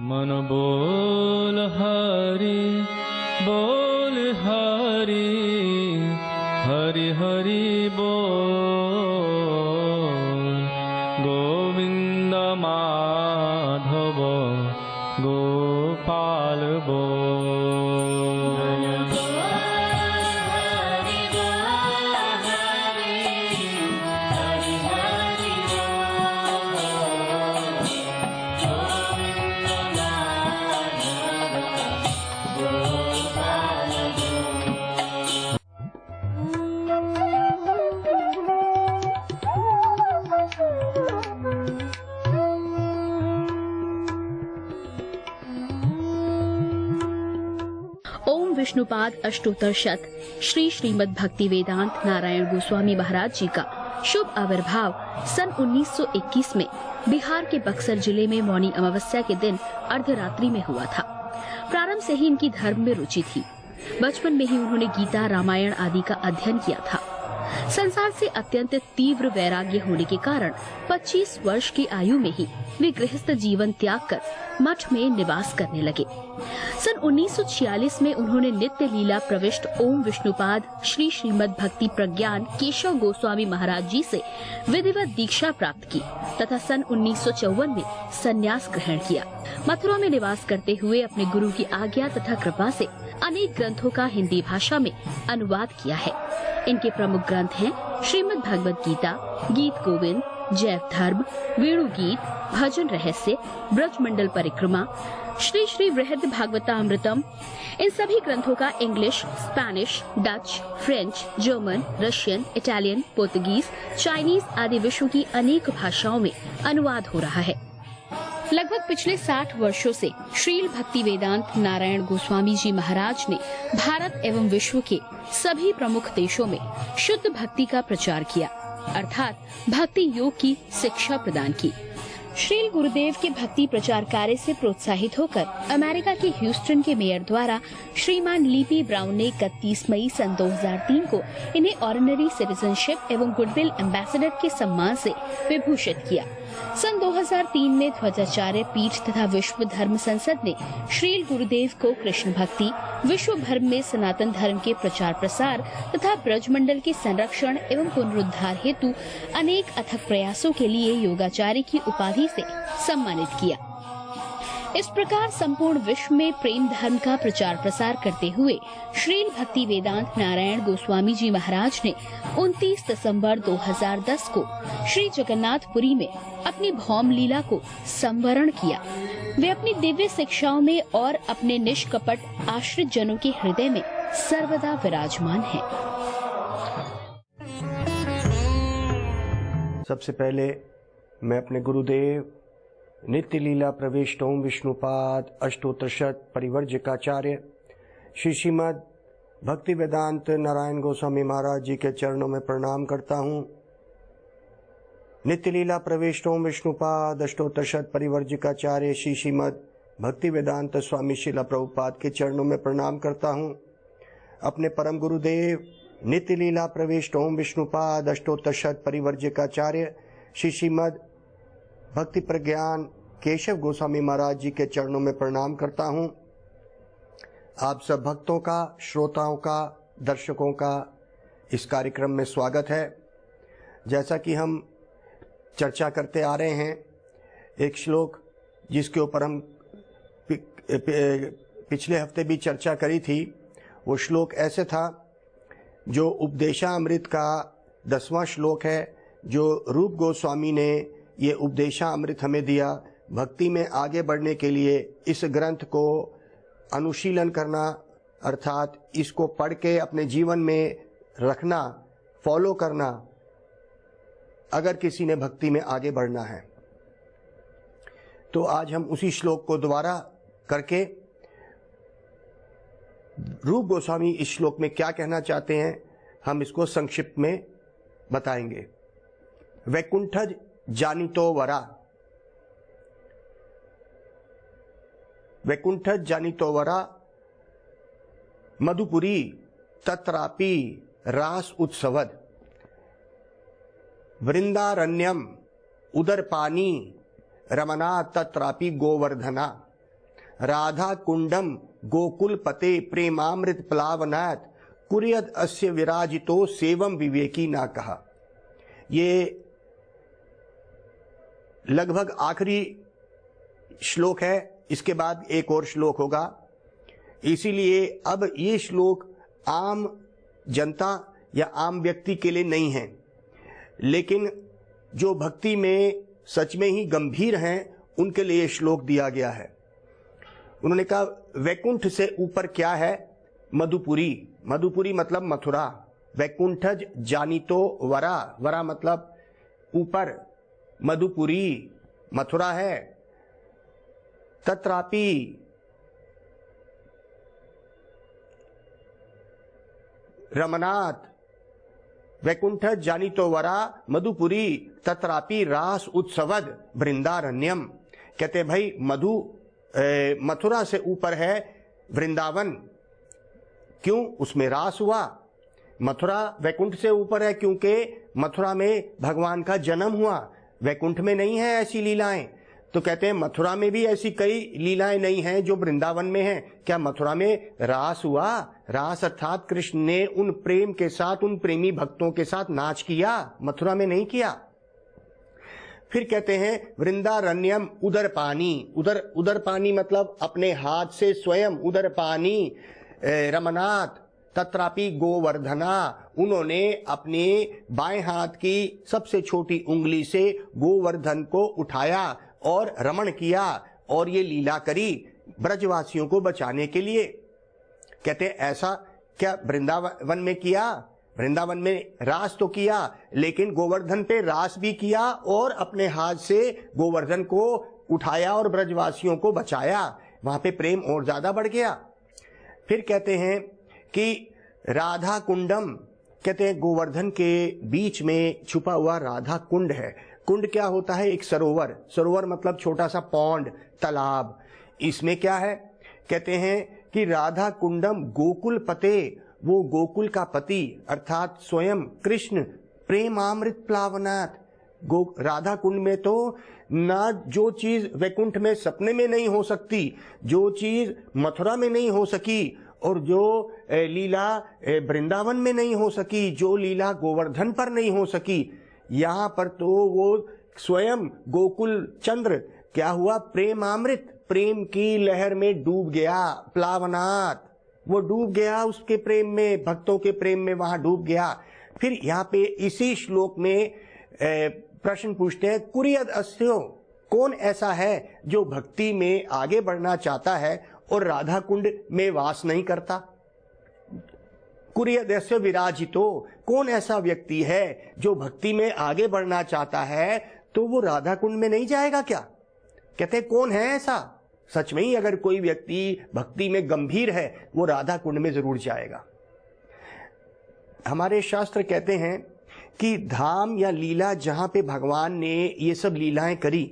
मन बोल हरि हरि हरि बोल। गोविंद माधव गोपाल बोल। ओम विष्णुपाद अष्टोत्तर शत श्री श्रीमद् भक्ति वेदांत नारायण गोस्वामी महाराज जी का शुभ आविर्भाव सन 1921 में बिहार के बक्सर जिले में मौनी अमावस्या के दिन अर्धरात्रि में हुआ था। प्रारंभ से ही इनकी धर्म में रुचि थी। बचपन में ही उन्होंने गीता, रामायण आदि का अध्ययन किया था। संसार से अत्यंत तीव्र वैराग्य होने के कारण 25 वर्ष की आयु में ही वे गृहस्थ जीवन त्याग कर मठ में निवास करने लगे। सन 1946 में उन्होंने नित्य लीला प्रविष्ट ओम विष्णुपाद श्री श्रीमद् भक्ति प्रज्ञान केशव गोस्वामी महाराज जी से विधिवत दीक्षा प्राप्त की तथा सन 1954 में संन्यास ग्रहण किया। मथुरा में निवास करते हुए अपने गुरु की आज्ञा तथा कृपा से अनेक ग्रंथों का हिंदी भाषा में अनुवाद किया है। इनके प्रमुख ग्रंथ हैं श्रीमद् भगवद गीता, गीत गोविंद, जैव धर्म, वेणु गीत, भजन रहस्य, ब्रजमंडल परिक्रमा, श्री श्री वृहद भागवतामृतम। इन सभी ग्रंथों का English, Spanish, Dutch, French, German, Russian, Italian, Portuguese, Chinese आदि विश्व की अनेक भाषाओं में अनुवाद हो रहा है। लगभग पिछले 60 वर्षों से श्रील भक्ति वेदांत नारायण गोस्वामी जी महाराज ने भारत एवं विश्व के सभी प्रमुख देशों में शुद्ध भक्ति का प्रचार किया, अर्थात भक्ति योग की शिक्षा प्रदान की। श्रील गुरुदेव के भक्ति प्रचार कार्य से प्रोत्साहित होकर अमेरिका के ह्यूस्टन के मेयर द्वारा श्रीमान लीपी ब्राउन ने 31 मई सन 2003 को इन्हें ऑर्डिनरी सिटीजनशिप एवं गुडविल एम्बेसडर के सम्मान से विभूषित किया। सन 2003 में ध्वजाचार्य पीठ तथा विश्व धर्म संसद ने श्रील गुरुदेव को कृष्ण भक्ति, विश्व भर में सनातन धर्म के प्रचार प्रसार तथा ब्रजमंडल के संरक्षण एवं पुनरुद्धार हेतु अनेक अथक प्रयासों के लिए योगाचार्य की उपाधि से सम्मानित किया। इस प्रकार संपूर्ण विश्व में प्रेम धर्म का प्रचार प्रसार करते हुए श्रील भक्ति वेदांत नारायण गोस्वामी जी महाराज ने 29 दिसंबर 2010 को श्री जगन्नाथपुरी में अपनी भौम लीला को संवरण किया। वे अपनी दिव्य शिक्षाओं में और अपने निष्कपट आश्रित जनों के हृदय में सर्वदा विराजमान हैं। सबसे पहले मैं अपने गुरुदेव नित्य लीला प्रविष्ट ओम विष्णुपाद अष्टोत्तर शत परिवर्जकाचार्य श्री श्रीमद् भक्ति वेदांत नारायण गोस्वामी महाराज जी के चरणों में प्रणाम करता हूँ। नित्य लीला प्रविष्ट ओम विष्णुपाद अष्टोत्तर शत परिवर्जकाचार्य श्री श्रीमद् भक्ति वेदांत स्वामी श्रीला प्रभुपाद के चरणों में प्रणाम करता हूँ। अपने परम गुरुदेव नित्य लीला प्रविष्ट ओम विष्णुपाद अष्टोत्तर शत परिवर्जकाचार्य श्री श्रीमद् भक्ति प्रज्ञान केशव गोस्वामी महाराज जी के चरणों में प्रणाम करता हूँ। आप सब भक्तों का, श्रोताओं का, दर्शकों का इस कार्यक्रम में स्वागत है। जैसा कि हम चर्चा करते आ रहे हैं, एक श्लोक जिसके ऊपर हम पिछले हफ्ते भी चर्चा करी थी, वो श्लोक ऐसे था जो उपदेशामृत का 10वां श्लोक है, जो रूप गोस्वामी ने ये उपदेशामृत हमें दिया। भक्ति में आगे बढ़ने के लिए इस ग्रंथ को अनुशीलन करना, अर्थात इसको पढ़ के अपने जीवन में रखना, फॉलो करना, अगर किसी ने भक्ति में आगे बढ़ना है। तो आज हम उसी श्लोक को दोबारा करके रूप गोस्वामी इस श्लोक में क्या कहना चाहते हैं, हम इसको संक्षिप्त में बताएंगे। वैकुंठज जानितो वरा, वैकुंठज जानितो वरा मधुपुरी तत्रापि रास उत्सवद वृंदारण्यम उदरपानी रमना तत्रापि गोवर्धना राधा कुंडम गोकुल पते प्रेमामृत प्लावनात् कुर्यद अस्य विराजितो सेवम विवेकी ना कहा। ये लगभग आखिरी श्लोक है, इसके बाद एक और श्लोक होगा। इसीलिए अब ये श्लोक आम जनता या आम व्यक्ति के लिए नहीं है, लेकिन जो भक्ति में सच में ही गंभीर हैं उनके लिए श्लोक दिया गया है। उन्होंने कहा वैकुंठ से ऊपर क्या है? मधुपुरी। मधुपुरी मतलब मथुरा। वैकुंठज जानितो वरा, वरा मतलब ऊपर, मधुपुरी मथुरा है। तत्रापि रमनाथ वैकुंठ जानितो वरा मधुपुरी तत्रापि रास उत्सवद वृंदारण्यम। कहते भाई मथुरा से ऊपर है वृंदावन। क्यों? उसमें रास हुआ। मथुरा वैकुंठ से ऊपर है क्योंकि मथुरा में भगवान का जन्म हुआ, वैकुंठ में नहीं है ऐसी लीलाएं। तो कहते हैं मथुरा में भी ऐसी कई लीलाएं नहीं हैं जो वृंदावन में हैं। क्या मथुरा में रास हुआ? रास अर्थात कृष्ण ने उन प्रेम के साथ, उन प्रेमी भक्तों के साथ नाच किया, मथुरा में नहीं किया। फिर कहते हैं वृंदारण्यम उदर पानी। उदर पानी मतलब अपने हाथ से स्वयं उदर पानी। रमनाथ तत्रापि गोवर्धना, उन्होंने अपने बाएं हाथ की सबसे छोटी उंगली से गोवर्धन को उठाया और रमण किया और ये लीला करी ब्रजवासियों को बचाने के लिए। कहते हैं ऐसा क्या वृंदावन में किया? वृंदावन में रास तो किया, लेकिन गोवर्धन पे रास भी किया और अपने हाथ से गोवर्धन को उठाया और ब्रजवासियों को बचाया। वहां पे प्रेम और ज्यादा बढ़ गया। फिर कहते हैं कि राधा कुंडम, कहते हैं गोवर्धन के बीच में छुपा हुआ राधा कुंड है। कुंड क्या होता है? एक सरोवर। सरोवर मतलब छोटा सा पौंड, तालाब। इसमें क्या है? कहते हैं कि राधा कुंडम गोकुल पते, वो गोकुल का पति अर्थात स्वयं कृष्ण प्रेमामृत प्लावनात्। राधा कुंड में तो ना जो चीज वैकुंठ में सपने में नहीं हो सकती, जो चीज मथुरा में नहीं हो सकी और जो लीला वृंदावन में नहीं हो सकी, जो लीला गोवर्धन पर नहीं हो सकी, यहां पर तो वो स्वयं गोकुल चंद्र क्या हुआ? प्रेमामृत, प्रेम की लहर में डूब गया। प्लावनात्, वो डूब गया उसके प्रेम में, भक्तों के प्रेम में वहां डूब गया। फिर यहाँ पे इसी श्लोक में प्रश्न पूछते हैं कुर्यद अस्यो, कौन ऐसा है जो भक्ति में आगे बढ़ना चाहता है और राधा कुंड में वास नहीं करता? कुर्यद अस्यो विराजितो, कौन ऐसा व्यक्ति है जो भक्ति में आगे बढ़ना चाहता है तो वो राधा कुंड में नहीं जाएगा क्या? कहते हैं कौन है ऐसा? सच में ही अगर कोई व्यक्ति भक्ति में गंभीर है वो राधा कुंड में जरूर जाएगा। हमारे शास्त्र कहते हैं कि धाम या लीला जहां पे भगवान ने ये सब लीलाएं करी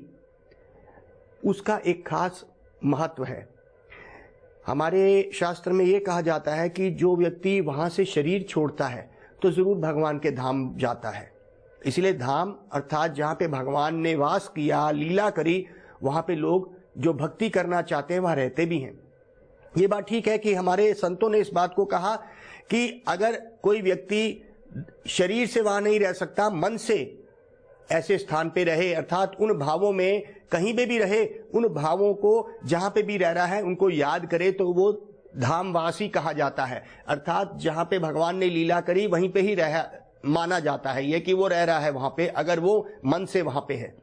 उसका एक खास महत्व है। हमारे शास्त्र में ये कहा जाता है कि जो व्यक्ति वहां से शरीर छोड़ता है तो जरूर भगवान के धाम जाता है। इसलिए धाम अर्थात जहां पे भगवान ने वास किया, लीला करी, वहां पे लोग जो भक्ति करना चाहते हैं वहां रहते भी हैं। ये बात ठीक है कि हमारे संतों ने इस बात को कहा कि अगर कोई व्यक्ति शरीर से वहां नहीं रह सकता, मन से ऐसे स्थान पे रहे, अर्थात उन भावों में कहीं पे भी रहे, उन भावों को जहां पे भी रह रहा है उनको याद करे तो वो धामवासी कहा जाता है। अर्थात जहां पे भगवान ने लीला करी वहीं पे ही रह माना जाता है ये कि वो रह रहा है वहां पे, अगर वो मन से वहां पे है।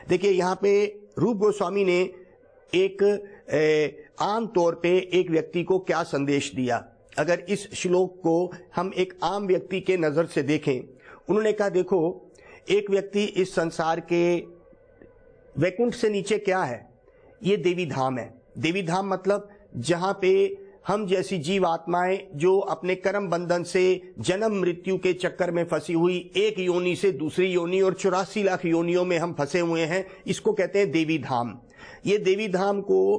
देखिए यहाँ पे रूप गोस्वामी ने एक आम तौर पे एक व्यक्ति को क्या संदेश दिया। अगर इस श्लोक को हम एक आम व्यक्ति के नजर से देखें, उन्होंने कहा देखो एक व्यक्ति इस संसार के वैकुंठ से नीचे क्या है? ये देवी धाम है। देवी धाम मतलब जहां पे हम जैसी जीव आत्माएं जो अपने कर्म बंधन से जन्म मृत्यु के चक्कर में फंसी हुई, एक योनि से दूसरी योनि और 84 लाख योनियों में हम फंसे हुए हैं, इसको कहते हैं देवी धाम। ये देवी धाम को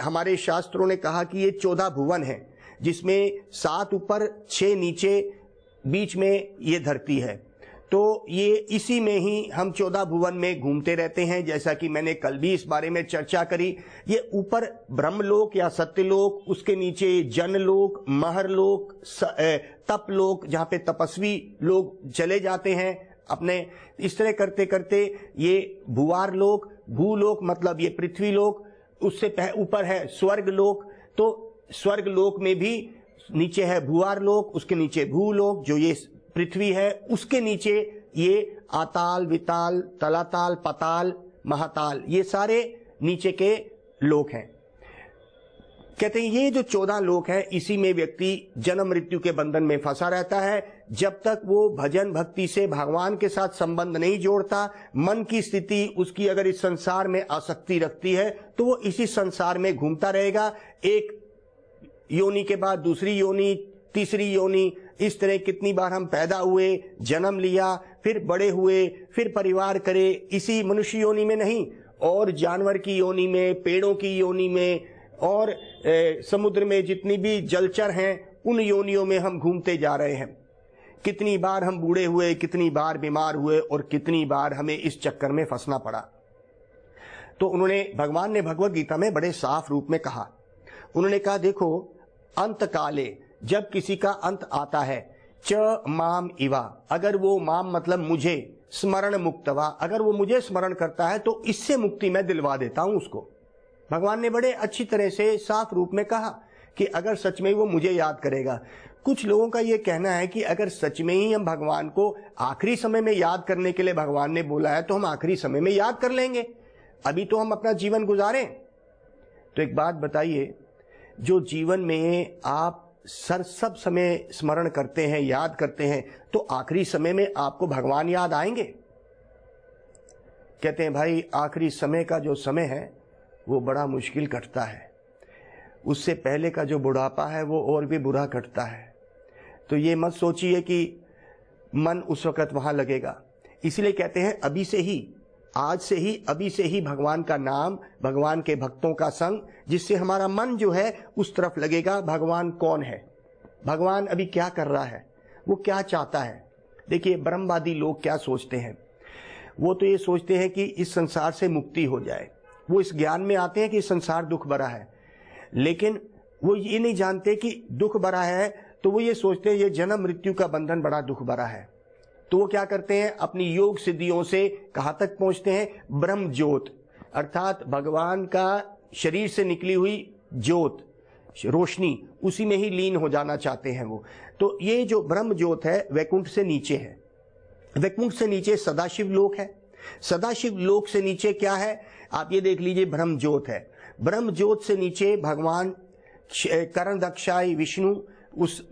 हमारे शास्त्रों ने कहा कि ये 14 भुवन है, जिसमें 7 ऊपर 6 नीचे, बीच में ये धरती है। तो ये इसी में ही हम 14 भुवन में घूमते रहते हैं। जैसा कि मैंने कल भी इस बारे में चर्चा करी, ये ऊपर ब्रह्मलोक या सत्यलोक, उसके नीचे जनलोक, महरलोक, तपलोक, जहाँ पे तपस्वी लोग चले जाते हैं अपने, इस तरह करते करते ये भुवार लोक, भूलोक मतलब ये पृथ्वी लोक, उससे ऊपर है स्वर्ग लोक। तो स्वर्ग लोक में भी नीचे है भुवार लोक, उसके नीचे भूलोक जो ये पृथ्वी है, उसके नीचे ये आताल, विताल, तलाताल, पताल, महाताल, ये सारे नीचे के लोक हैं। कहते हैं ये जो 14 लोक हैं, इसी में व्यक्ति जन्म मृत्यु के बंधन में फंसा रहता है जब तक वो भजन भक्ति से भगवान के साथ संबंध नहीं जोड़ता। मन की स्थिति उसकी अगर इस संसार में आसक्ति रखती है तो वो इसी संसार में घूमता रहेगा। एक योनि के बाद दूसरी योनि, तीसरी योनि, इस तरह कितनी बार हम पैदा हुए, जन्म लिया, फिर बड़े हुए, फिर परिवार करे, इसी मनुष्य योनि में नहीं, और जानवर की योनि में, पेड़ों की योनि में, और समुद्र में जितनी भी जलचर हैं उन योनियों में हम घूमते जा रहे हैं। कितनी बार हम बूढ़े हुए, कितनी बार बीमार हुए, और कितनी बार हमें इस चक्कर में फंसना पड़ा। तो भगवान ने भगवत गीता में बड़े साफ रूप में कहा, उन्होंने कहा देखो, अंत काले, जब किसी का अंत आता है, च माम इवा, अगर वो माम मतलब मुझे, स्मरण मुक्तवा, अगर वो मुझे स्मरण करता है तो इससे मुक्ति मैं दिलवा देता हूं उसको। भगवान ने बड़े अच्छी तरह से साफ रूप में कहा कि अगर सच में वो मुझे याद करेगा। कुछ लोगों का ये कहना है कि अगर सच में ही हम भगवान को आखिरी समय में याद करने के लिए भगवान ने बोला है तो हम आखिरी समय में याद कर लेंगे, अभी तो हम अपना जीवन गुजारें। तो एक बात बताइए, जो जीवन में आप सब समय स्मरण करते हैं, याद करते हैं, तो आखिरी समय में आपको भगवान याद आएंगे? कहते हैं भाई आखिरी समय का जो समय है वो बड़ा मुश्किल कटता है, उससे पहले का जो बुढ़ापा है वो और भी बुरा कटता है। तो ये मत सोचिए कि मन उस वक़्त वहां लगेगा। इसलिए कहते हैं अभी से ही, आज से ही, अभी से ही भगवान का नाम, भगवान के भक्तों का संग, जिससे हमारा मन जो है उस तरफ लगेगा। भगवान कौन है, भगवान अभी क्या कर रहा है, वो क्या चाहता है। देखिए ब्रह्मवादी लोग क्या सोचते हैं, वो तो ये सोचते हैं कि इस संसार से मुक्ति हो जाए। वो इस ज्ञान में आते हैं कि संसार दुख भरा है, लेकिन वो ये नहीं जानते कि दुख भरा है, तो वो ये सोचते हैं ये जन्म मृत्यु का बंधन बड़ा दुख भरा है। तो वो क्या करते हैं, अपनी योग सिद्धियों से कहाँ तक पहुंचते हैं, ब्रह्म ज्योत, अर्थात भगवान का शरीर से निकली हुई ज्योत, रोशनी, उसी में ही लीन हो जाना चाहते हैं वो। तो ये जो ब्रह्म ज्योत है वैकुंठ से नीचे है। वैकुंठ से नीचे सदाशिव लोक है। सदाशिव लोक से नीचे क्या है, आप ये देख लीजिए, ब्रह्म ज्योत है। ब्रह्म ज्योत से नीचे भगवान करण दक्षाई विष्णु उस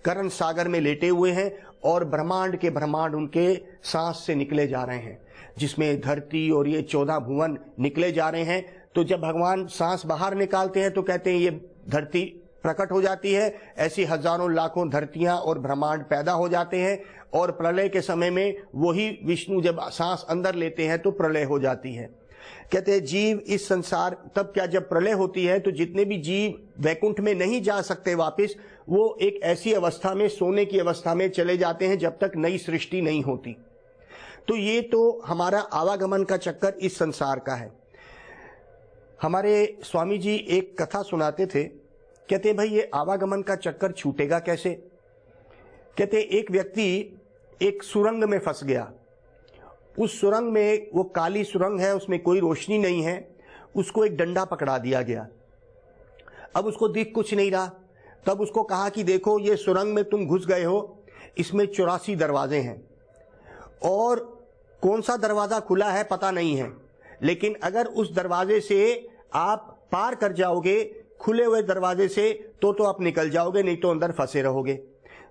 करण सागर में लेटे हुए हैं, और ब्रह्मांड के ब्रह्मांड उनके सांस से निकले जा रहे हैं, जिसमें धरती और ये 14 भुवन निकले जा रहे हैं। तो जब भगवान सांस बाहर निकालते हैं तो कहते हैं ये धरती प्रकट हो जाती है। ऐसी हजारों लाखों धरतियां और ब्रह्मांड पैदा हो जाते हैं, और प्रलय के समय में वही विष्णु जब सांस अंदर लेते हैं तो प्रलय हो जाती है। कहते हैं जीव इस संसार, तब क्या जब प्रलय होती है तो जितने भी जीव वैकुंठ में नहीं जा सकते वापस, वो एक ऐसी अवस्था में, सोने की अवस्था में चले जाते हैं जब तक नई सृष्टि नहीं होती। तो ये तो हमारा आवागमन का चक्कर इस संसार का है। हमारे स्वामी जी एक कथा सुनाते थे, कहते भाई ये आवागमन का चक्कर छूटेगा कैसे। कहते एक व्यक्ति एक सुरंग में फंस गया। उस सुरंग में, वो काली सुरंग है, उसमें कोई रोशनी नहीं है, उसको एक डंडा पकड़ा दिया गया। अब उसको दिख कुछ नहीं रहा। तब उसको कहा कि देखो ये सुरंग में तुम घुस गए हो, इसमें 84 दरवाजे हैं, और कौन सा दरवाजा खुला है पता नहीं है, लेकिन अगर उस दरवाजे से आप पार कर जाओगे, खुले हुए दरवाजे से, तो आप निकल जाओगे, नहीं तो अंदर फंसे रहोगे।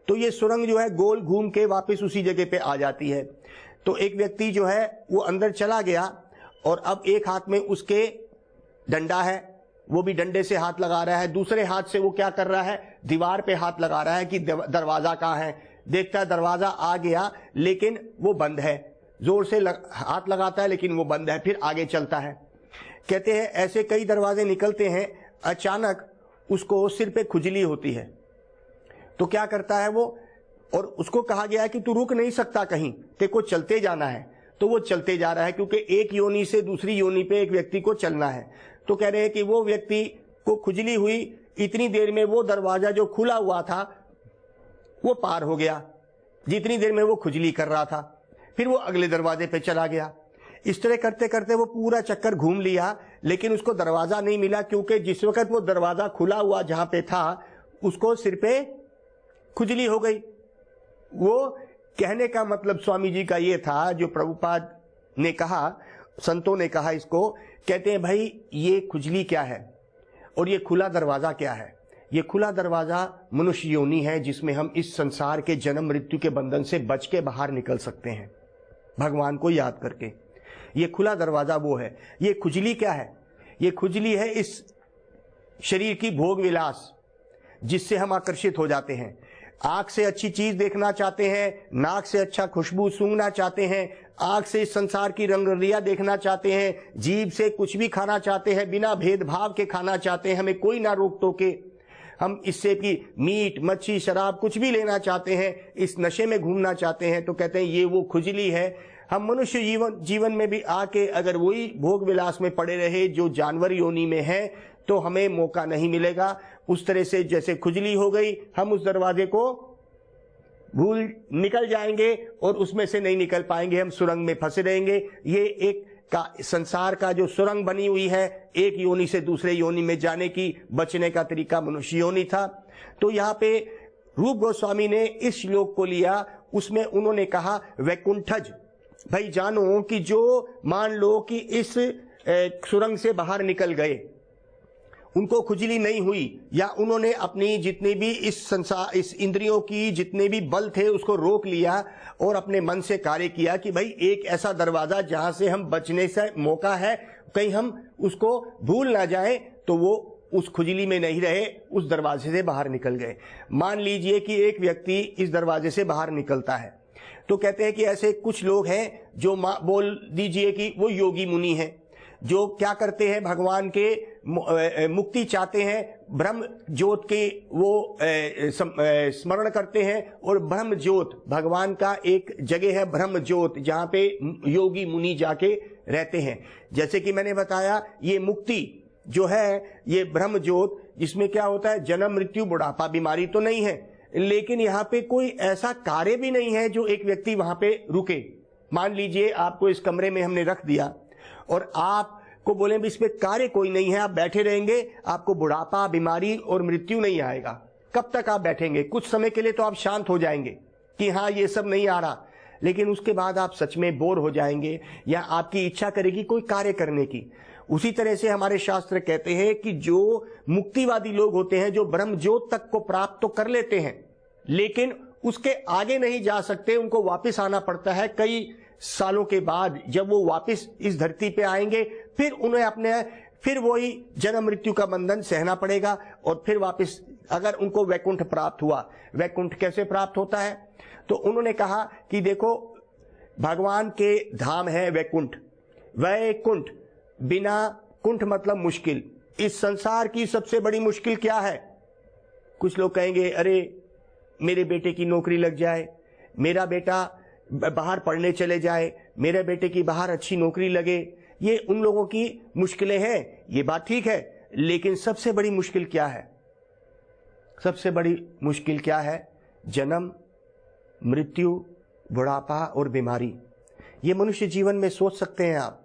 तो ये सुरंग जो है गोल घूम के वापस उसी जगह पे आ जाती है। तो एक व्यक्ति जो है वो अंदर चला गया, और अब एक हाथ में उसके डंडा है, वो भी डंडे से हाथ लगा रहा है, दूसरे हाथ से वो क्या कर रहा है, दीवार पे हाथ लगा रहा है कि दरवाजा कहाँ है। देखता है दरवाजा आ गया, लेकिन वो बंद है। जोर से हाथ लगाता है लेकिन वो बंद है, फिर आगे चलता है। कहते हैं ऐसे कई दरवाजे निकलते हैं, अचानक उसको सिर पे खुजली होती है। तो क्या करता है वो, और उसको कहा गया है कि तू रुक नहीं सकता कहीं, तेरे को चलते जाना है। तो वो चलते जा रहा है, क्योंकि एक योनि से दूसरी योनि पे एक व्यक्ति को चलना है। तो कह रहे हैं कि वो व्यक्ति को खुजली हुई, इतनी देर में वो दरवाजा जो खुला हुआ था वो पार हो गया, जितनी देर में वो खुजली कर रहा था। फिर वो अगले दरवाजे पे चला गया। इस तरह करते करते वो पूरा चक्कर घूम लिया, लेकिन उसको दरवाजा नहीं मिला, क्योंकि जिस वक्त वो दरवाजा खुला हुआ जहां पे था उसको सिर पे खुजली हो गई। वो कहने का मतलब स्वामी जी का ये था, जो प्रभुपाद ने कहा, संतों ने कहा इसको, कहते हैं भाई ये खुजली क्या है और ये खुला दरवाजा क्या है। ये खुला दरवाजा मनुष्य योनि है, जिसमें हम इस संसार के जन्म मृत्यु के बंधन से बच के बाहर निकल सकते हैं भगवान को याद करके। ये खुला दरवाजा वो है। ये खुजली क्या है? ये खुजली है इस शरीर की भोग विलास, जिससे हम आकर्षित हो जाते हैं। आंख से अच्छी चीज देखना चाहते हैं, नाक से अच्छा खुशबू सूंघना चाहते हैं, आंख से इस संसार की रंगरिया देखना चाहते हैं, जीभ से कुछ भी खाना चाहते हैं, बिना भेदभाव के खाना चाहते हैं, हमें कोई ना रोक टोके। हम इससे कि मीट मच्छी शराब कुछ भी लेना चाहते हैं, इस नशे में घूमना चाहते हैं। तो कहते हैं ये वो खुजली है। हम मनुष्य जीवन में भी आके अगर वही भोग विलास में पड़े रहे जो जानवर योनि में है, तो हमें मौका नहीं मिलेगा। उस तरह से जैसे खुजली हो गई, हम उस दरवाजे को भूल निकल जाएंगे और उसमें से नहीं निकल पाएंगे, हम सुरंग में फंसे रहेंगे। ये एक का संसार का जो सुरंग बनी हुई है, एक योनि से दूसरे योनि में जाने की, बचने का तरीका मनुष्य योनि था। तो यहाँ पे रूप गोस्वामी ने इस श्लोक को लिया, उसमें उन्होंने कहा वैकुंठज, भाई जानो कि जो मान लो कि इस सुरंग से बाहर निकल गए, उनको खुजली नहीं हुई, या उन्होंने अपनी जितनी भी इस इंद्रियों की जितने भी बल थे उसको रोक लिया और अपने मन से कार्य किया कि भाई एक ऐसा दरवाजा जहां से हम बचने से मौका है, कहीं हम उसको भूल ना जाएं, तो वो उस खुजली में नहीं रहे, उस दरवाजे से बाहर निकल गए। मान लीजिए कि एक व्यक्ति इस दरवाजे से बाहर निकलता है, तो कहते हैं कि ऐसे कुछ लोग हैं जो बोल दीजिए कि वो योगी मुनि हैं, जो क्या करते हैं, भगवान के मुक्ति चाहते हैं, ब्रह्म ज्योत के वो स्मरण करते हैं। और ब्रह्म ज्योत भगवान का एक जगह है, ब्रह्म ज्योत, जहाँ पे योगी मुनि जाके रहते हैं। जैसे कि मैंने बताया, ये मुक्ति जो है, ये ब्रह्म ज्योत, जिसमें क्या होता है, जन्म मृत्यु बुढ़ापा बीमारी तो नहीं है, लेकिन यहाँ पे कोई ऐसा कार्य भी नहीं है जो एक व्यक्ति वहां पे रुके। मान लीजिए आपको इस कमरे में हमने रख दिया और आपको बोले भी इसमें कार्य कोई नहीं है, आप बैठे रहेंगे, आपको बुढ़ापा बीमारी और मृत्यु नहीं आएगा। कब तक आप बैठेंगे? कुछ समय के लिए तो आप शांत हो जाएंगे कि हाँ ये सब नहीं आ रहा, लेकिन उसके बाद आप सच में बोर हो जाएंगे या आपकी इच्छा करेगी कोई कार्य करने की। उसी तरह से हमारे शास्त्र कहते हैं कि जो मुक्तिवादी लोग होते हैं, जो ब्रह्म ज्योत तक को प्राप्त तो कर लेते हैं, लेकिन उसके आगे नहीं जा सकते, उनको वापस आना पड़ता है कई सालों के बाद। जब वो वापस इस धरती पे आएंगे, फिर उन्हें फिर वही जन्म मृत्यु का बंधन सहना पड़ेगा और फिर वापस, अगर उनको वैकुंठ प्राप्त हुआ। वैकुंठ कैसे प्राप्त होता है? तो उन्होंने कहा कि देखो, भगवान के धाम है वैकुंठ। वैकुंठ, बिना कुंठ मतलब मुश्किल। इस संसार की सबसे बड़ी मुश्किल क्या है? कुछ लोग कहेंगे अरे मेरे बेटे की नौकरी लग जाए, मेरा बेटा बाहर पढ़ने चले जाए, मेरे बेटे की बाहर अच्छी नौकरी लगे, ये उन लोगों की मुश्किलें हैं। ये बात ठीक है, लेकिन सबसे बड़ी मुश्किल क्या है? सबसे बड़ी मुश्किल क्या है? जन्म मृत्यु बुढ़ापा और बीमारी। ये मनुष्य जीवन में सोच सकते हैं आप।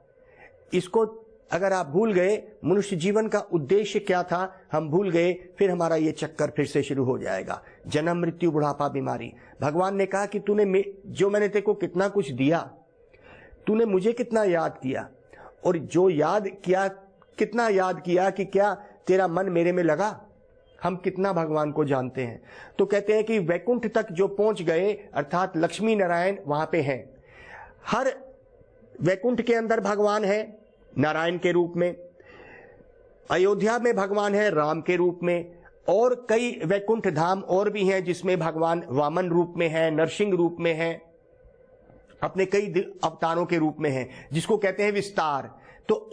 इसको अगर आप भूल गए, मनुष्य जीवन का उद्देश्य क्या था, हम भूल गए, फिर हमारा ये चक्कर फिर से शुरू हो जाएगा। जन्म मृत्यु बुढ़ापा बीमारी। भगवान ने कहा कि तूने जो मैंने तेरे को कितना कुछ दिया, तूने मुझे कितना याद किया, और जो याद किया, कितना याद किया कि क्या तेरा मन मेरे में लगा? हम कितना भगवान को जानते हैं। तो कहते हैं कि वैकुंठ तक जो पहुंच गए, अर्थात लक्ष्मी नारायण वहां पे हैं। हर वैकुंठ के अंदर भगवान है नारायण के रूप में, अयोध्या में भगवान है राम के रूप में, और कई वैकुंठ धाम और भी हैं जिसमें भगवान वामन रूप में है, नरसिंह रूप में है, अपने कई अवतारों के रूप में है, जिसको कहते हैं विस्तार। तो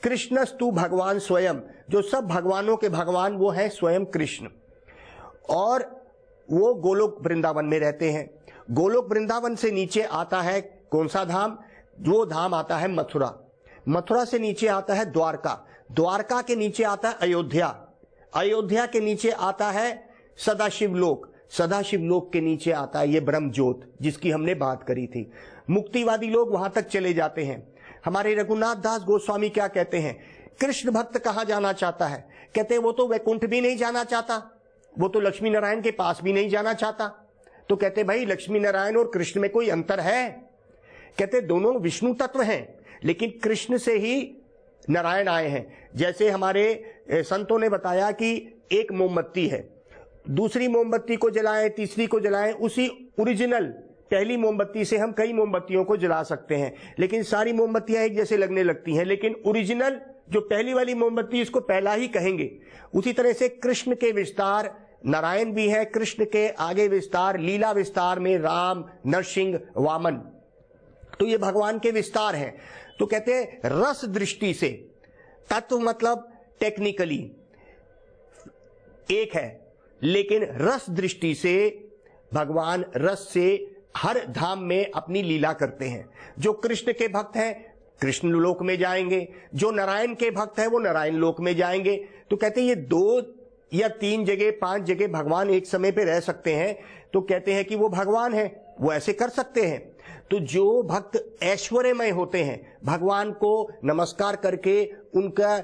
कृष्णस्तु भगवान स्वयं, जो सब भगवानों के भगवान वो है स्वयं कृष्ण। और वो गोलोक वृंदावन में रहते हैं। गोलोक वृंदावन से नीचे आता है कौन सा धाम? वो धाम आता है मथुरा। मथुरा से नीचे आता है द्वारका। द्वारका के नीचे आता है अयोध्या। अयोध्या के नीचे आता है सदाशिव लोक। सदाशिव लोक के नीचे आता है ये ब्रह्मज्योत जिसकी हमने बात करी थी। मुक्तिवादी लोग वहां तक चले जाते हैं। हमारे रघुनाथ दास गोस्वामी क्या कहते हैं? कृष्ण भक्त कहां जाना चाहता है? कहते हैं वो तो वैकुंठ भी नहीं जाना चाहता, वो तो लक्ष्मी नारायण के पास भी नहीं जाना चाहता। तो कहते भाई लक्ष्मी नारायण और कृष्ण में कोई अंतर है? कहते दोनों विष्णु तत्व हैं, लेकिन कृष्ण से ही नारायण आए हैं। जैसे हमारे संतों ने बताया कि एक मोमबत्ती है, दूसरी मोमबत्ती को जलाएं, तीसरी को जलाएं, उसी ओरिजिनल पहली मोमबत्ती से हम कई मोमबत्तियों को जला सकते हैं, लेकिन सारी मोमबत्तियां एक जैसे लगने लगती हैं, लेकिन ओरिजिनल जो पहली वाली मोमबत्ती इसको पहला ही कहेंगे। उसी तरह से कृष्ण के विस्तार नारायण भी है, कृष्ण के आगे विस्तार लीला विस्तार में राम, नरसिंह, वामन, तो ये भगवान के विस्तार हैं। तो कहते हैं रस दृष्टि से, तत्व मतलब टेक्निकली एक है, लेकिन रस दृष्टि से भगवान रस से हर धाम में अपनी लीला करते हैं। जो कृष्ण के भक्त हैं कृष्ण लोक में जाएंगे, जो नारायण के भक्त हैं वो नारायण लोक में जाएंगे। तो कहते हैं ये 2 या 3 जगह 5 जगह भगवान एक समय पे रह सकते हैं। तो कहते हैं कि वो भगवान है, वो ऐसे कर सकते हैं। तो जो भक्त ऐश्वर्यमय होते हैं, भगवान को नमस्कार करके उनका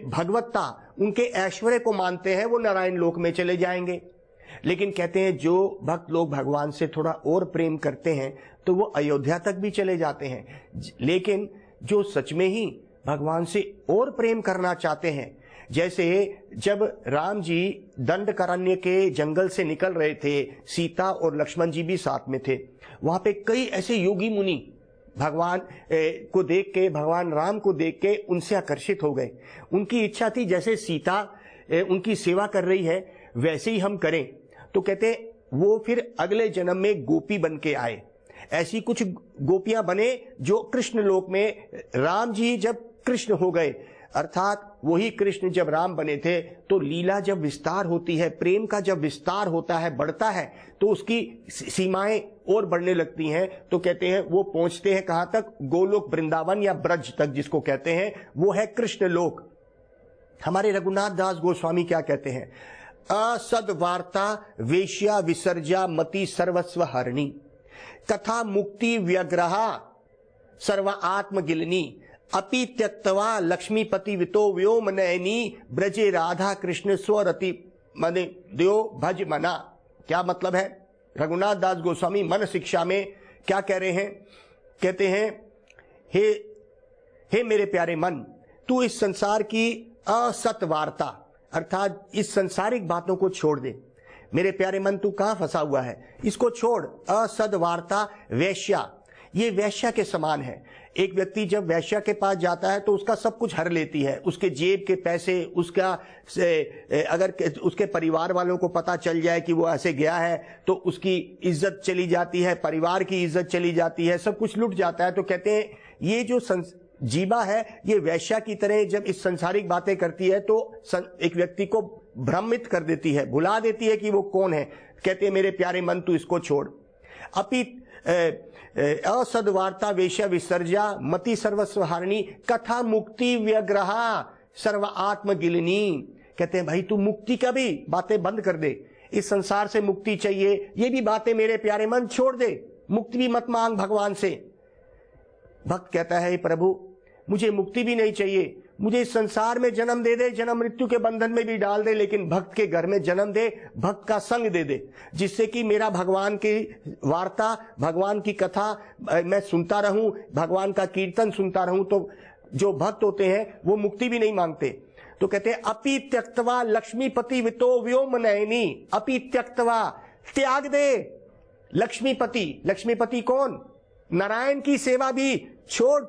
भगवत्ता, उनके ऐश्वर्य को मानते हैं, वो नारायण लोक में चले जाएंगे। लेकिन कहते हैं जो भक्त लोग भगवान से थोड़ा और प्रेम करते हैं तो वो अयोध्या तक भी चले जाते हैं। लेकिन जो सच में ही भगवान से और प्रेम करना चाहते हैं, जैसे जब राम जी दंडकारण्य के जंगल से निकल रहे थे, सीता और लक्ष्मण जी भी साथ में थे, वहां पे कई ऐसे योगी मुनि भगवान को देख के, भगवान राम को देख के उनसे आकर्षित हो गए। उनकी इच्छा थी जैसे सीता उनकी सेवा कर रही है वैसे ही हम करें। तो कहते वो फिर अगले जन्म में गोपी बन के आए। ऐसी कुछ गोपियां बने जो कृष्ण लोक में, राम जी जब कृष्ण हो गए, अर्थात वही कृष्ण जब राम बने थे, तो लीला जब विस्तार होती है, प्रेम का जब विस्तार होता है, बढ़ता है, तो उसकी सीमाएं और बढ़ने लगती हैं। तो कहते हैं वो पहुंचते हैं कहां तक? गोलोक वृंदावन या ब्रज तक, जिसको कहते हैं वो है कृष्ण लोक। हमारे रघुनाथ दास गोस्वामी क्या कहते हैं? असद वार्ता वेश्या विसर्जा मति सर्वस्व हरणी, कथा मुक्ति व्यग्रहा सर्व आत्मगिलनी, अपि त्यक्तवा लक्ष्मीपति वितो व्योम नयनी, ब्रजे राधा कृष्ण स्वरति मने द्यो भज मना। क्या मतलब है? रघुनाथ दास गोस्वामी मन शिक्षा में क्या कह रहे हैं? कहते हैं हे मेरे प्यारे मन, तू इस संसार की असत वार्ता, अर्थात इस संसारिक बातों को छोड़ दे। मेरे प्यारे मन, तू कहां फंसा हुआ है? इसको छोड़। असद वार्ता वेश्या, ये वेश्या के समान है। एक व्यक्ति जब वेश्या के पास जाता है तो उसका सब कुछ हर लेती है, उसके जेब के पैसे, उसका अगर उसके परिवार वालों को पता चल जाए कि वो ऐसे गया है तो उसकी इज्जत चली जाती है, परिवार की इज्जत चली जाती है, सब कुछ लुट जाता है। तो कहते हैं ये जो जीवा है ये वैश्या की तरह जब इस संसारिक बातें करती है तो एक व्यक्ति को भ्रमित कर देती है, भुला देती है कि वो कौन है। कहते हैं मेरे प्यारे मन, तू इसको छोड़। अपि असदवार्ता वेश्या विसर्जा मति सर्वस्व हारिणी, कथा मुक्ति व्यग्रहा सर्व आत्मगिलनी। कहते हैं भाई तू मुक्ति का भी बातें बंद कर दे, इस संसार से मुक्ति चाहिए, ये भी बातें मेरे प्यारे मन छोड़ दे, मुक्ति भी मत मांग भगवान से। भक्त कहता है प्रभु मुझे मुक्ति भी नहीं चाहिए, मुझे इस संसार में जन्म दे दे, जन्म मृत्यु के बंधन में भी डाल दे, लेकिन भक्त के घर में जन्म दे, भक्त का संग दे दे, जिससे कि मेरा भगवान की वार्ता, भगवान की कथा मैं सुनता रहूं, भगवान का कीर्तन सुनता रहूं। तो जो भक्त होते हैं वो मुक्ति भी नहीं मांगते। तो कहते हैं अपि त्यक्तवा लक्ष्मीपति वितो व्योम नयनी, अपि त्यक्तवा, त्याग दे लक्ष्मीपति। लक्ष्मीपति कौन? नारायण की सेवा भी छोड़,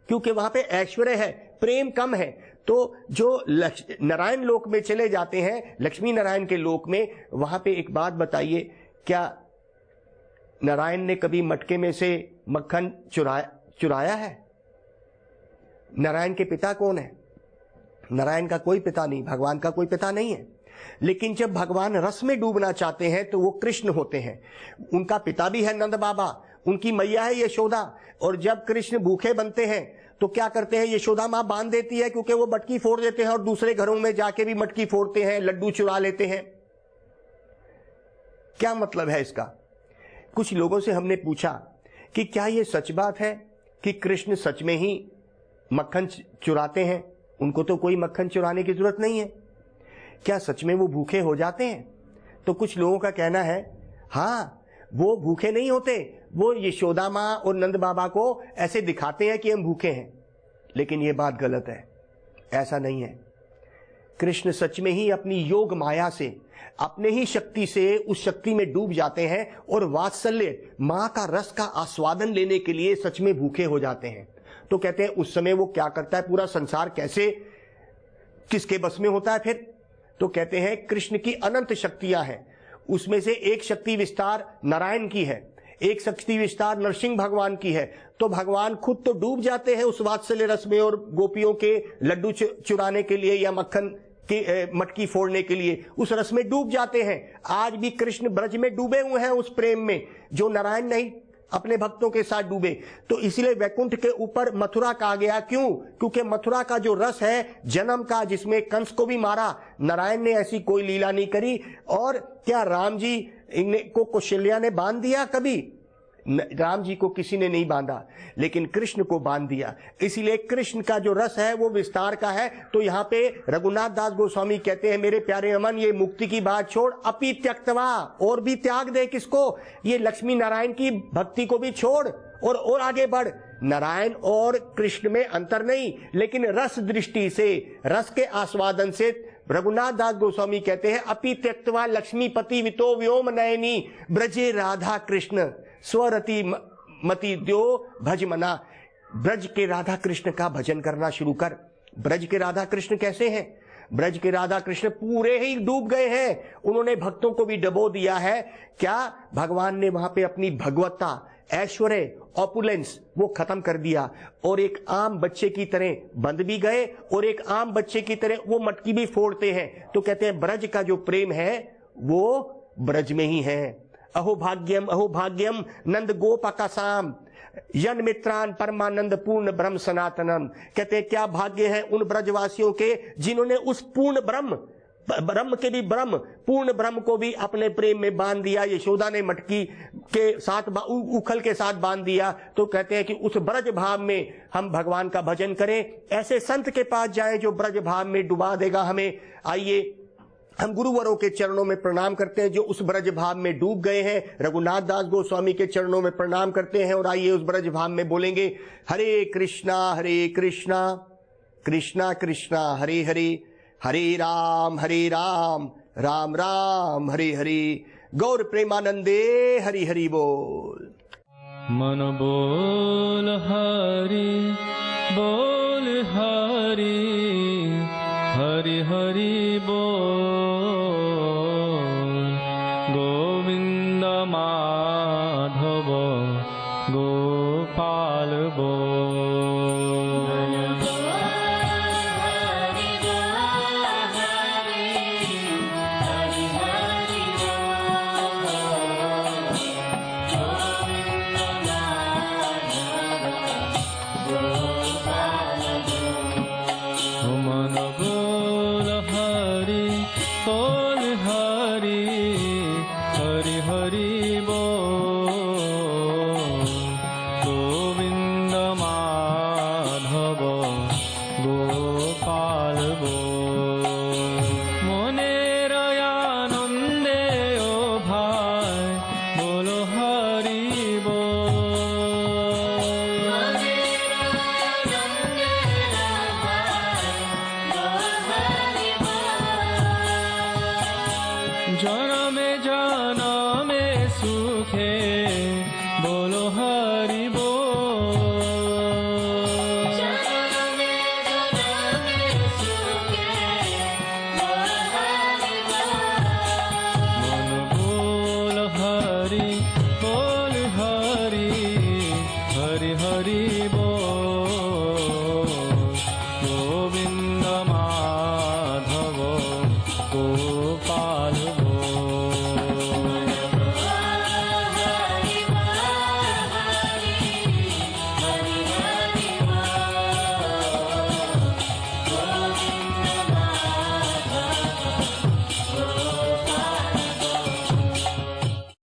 क्योंकि वहां पे ऐश्वर्य है, प्रेम कम है। तो जो नारायण लोक में चले जाते हैं, लक्ष्मी नारायण के लोक में, वहां पे एक बात बताइए, क्या नारायण ने कभी मटके में से मक्खन चुराया है? नारायण के पिता कौन है? नारायण का कोई पिता नहीं, भगवान का कोई पिता नहीं है। लेकिन जब भगवान रस में डूबना चाहते हैं तो वो कृष्ण होते हैं। उनका पिता भी है नंद बाबा, उनकी मैया है यशोदा, और जब कृष्ण भूखे बनते हैं तो क्या करते हैं, यशोदा माँ बांध देती है, क्योंकि वो मटकी फोड़ देते हैं और दूसरे घरों में जाके भी मटकी फोड़ते हैं, लड्डू चुरा लेते हैं। क्या मतलब है इसका? कुछ लोगों से हमने पूछा कि क्या ये सच बात है कि कृष्ण सच में ही मक्खन चुराते हैं? उनको तो कोई मक्खन चुराने की जरूरत नहीं है। क्या सच में वो भूखे हो जाते हैं? तो कुछ लोगों का कहना है हाँ, वो भूखे नहीं होते, वो यशोदा माँ और नंद बाबा को ऐसे दिखाते हैं कि हम भूखे हैं। लेकिन ये बात गलत है, ऐसा नहीं है। कृष्ण सच में ही अपनी योग माया से, अपने ही शक्ति से उस शक्ति में डूब जाते हैं और वात्सल्य माँ का रस का आस्वादन लेने के लिए सच में भूखे हो जाते हैं। तो कहते हैं उस समय वो क्या करता है, पूरा संसार कैसे किसके बस में होता है फिर? तो कहते हैं कृष्ण की अनंत शक्तियां हैं, उसमें से एक शक्ति विस्तार नारायण की है, एक शक्ति विस्तार नरसिंह भगवान की है। तो भगवान खुद तो डूब जाते हैं उस वात्सल्य रस में और गोपियों के लड्डू चुराने के लिए या मक्खन की मटकी फोड़ने के लिए उस रस में डूब जाते हैं। आज भी कृष्ण ब्रज में डूबे हुए हैं उस प्रेम में जो नारायण नहीं अपने भक्तों के साथ डूबे। तो इसलिए वैकुंठ के ऊपर मथुरा कहा गया। क्यों? क्योंकि मथुरा का जो रस है जन्म का, जिसमें कंस को भी मारा, नारायण ने ऐसी कोई लीला नहीं करी। और क्या राम जी को कौशल्या ने बांध दिया? कभी राम जी को किसी ने नहीं बांधा, लेकिन कृष्ण को बांध दिया। इसीलिए कृष्ण का जो रस है वो विस्तार का है। तो यहाँ पे रघुनाथ दास गोस्वामी कहते हैं, मेरे प्यारे अमन, ये मुक्ति की बात छोड़, अपि त्यक्तवा, और भी त्याग दे। किसको? ये लक्ष्मी नारायण की भक्ति को भी छोड़ और आगे बढ़। नारायण और कृष्ण में अंतर नहीं, लेकिन रस दृष्टि से, रस के आस्वादन से रघुनाथ दास गोस्वामी कहते हैं, अपि त्यक्तवा लक्ष्मीपति वितो व्योम नयनी ब्रजे राधा कृष्ण स्वरति मति द्यो भज मना। ब्रज के राधा कृष्ण का भजन करना शुरू कर। ब्रज के राधा कृष्ण कैसे हैं? ब्रज के राधा कृष्ण पूरे ही डूब गए हैं, उन्होंने भक्तों को भी डबो दिया है। क्या? भगवान ने वहां पे अपनी भगवत्ता, ऐश्वर्य, ऑपुलेंस वो खत्म कर दिया और एक आम बच्चे की तरह बंद भी गए और एक आम बच्चे की तरह वो मटकी भी फोड़ते हैं। तो कहते हैं ब्रज का जो प्रेम है वो ब्रज में ही है। अहो भाग्यम नंद गोपकासाम यन मित्रान परमानंद पूर्ण ब्रह्म सनातनम। कहते हैं क्या भाग्य है उन ब्रजवासियों के जिन्होंने उस पूर्ण ब्रह्म के भी ब्रह्म, पूर्ण ब्रह्म को भी अपने प्रेम में बांध दिया। यशोदा ने मटकी के साथ, उखल के साथ बांध दिया। तो कहते हैं कि उस ब्रज भाव में हम भगवान का भजन करें, ऐसे संत के पास जाएं जो ब्रज भाव में डुबा देगा हमें। आइए हम गुरुवरों के चरणों में प्रणाम करते हैं जो उस ब्रज भाव में डूब गए हैं। रघुनाथ दास गोस्वामी के चरणों में प्रणाम करते हैं और आइए उस ब्रज भाव में बोलेंगे, हरे कृष्णा कृष्णा कृष्णा हरे हरे, हरे राम राम राम हरे हरे। गौर प्रेमानंदे हरि हरि बोल। मन बोल हरि बोल हरि, हरि हरि बोल।